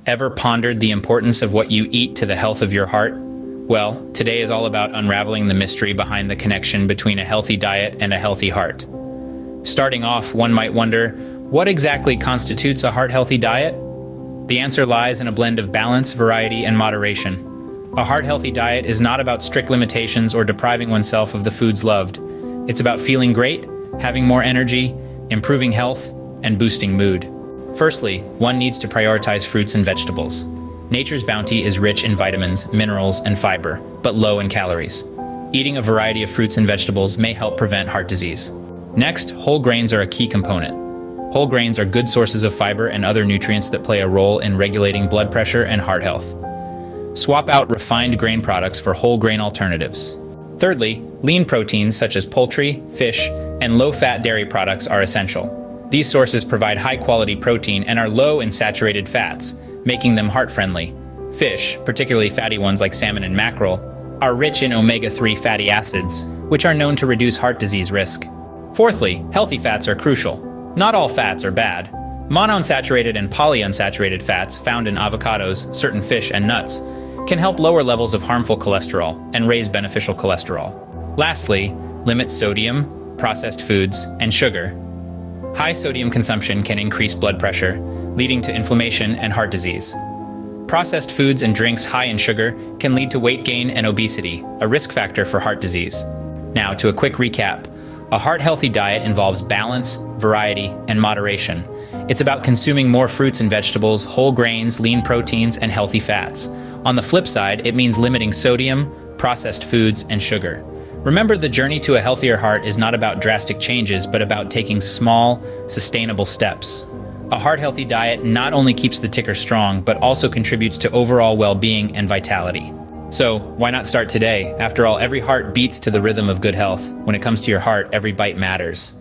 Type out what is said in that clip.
Ever pondered the importance of what you eat to the health of your heart? Well, today is all about unraveling the mystery behind the connection between a healthy diet and a healthy heart. Starting off, one might wonder, what exactly constitutes a heart-healthy diet? The answer lies in a blend of balance, variety, and moderation. A heart-healthy diet is not about strict limitations or depriving oneself of the foods loved. It's about feeling great, having more energy, improving health, and boosting mood. Firstly, one needs to prioritize fruits and vegetables. Nature's bounty is rich in vitamins, minerals, and fiber, but low in calories. Eating a variety of fruits and vegetables may help prevent heart disease. Next, whole grains are a key component. Whole grains are good sources of fiber and other nutrients that play a role in regulating blood pressure and heart health. Swap out refined grain products for whole grain alternatives. Thirdly, lean proteins such as poultry, fish, and low-fat dairy products are essential. These sources provide high-quality protein and are low in saturated fats, making them heart-friendly. Fish, particularly fatty ones like salmon and mackerel, are rich in omega-3 fatty acids, which are known to reduce heart disease risk. Fourthly, healthy fats are crucial. Not all fats are bad. Monounsaturated and polyunsaturated fats found in avocados, certain fish, and nuts can help lower levels of harmful cholesterol and raise beneficial cholesterol. Lastly, limit sodium, processed foods, and sugar. High sodium consumption can increase blood pressure, leading to inflammation and heart disease. Processed foods and drinks high in sugar can lead to weight gain and obesity, a risk factor for heart disease. Now, to a quick recap. A heart-healthy diet involves balance, variety, and moderation. It's about consuming more fruits and vegetables, whole grains, lean proteins, and healthy fats. On the flip side, it means limiting sodium, processed foods, and sugar. Remember, the journey to a healthier heart is not about drastic changes, but about taking small, sustainable steps. A heart-healthy diet not only keeps the ticker strong, but also contributes to overall well-being and vitality. So, why not start today? After all, every heart beats to the rhythm of good health. When it comes to your heart, every bite matters.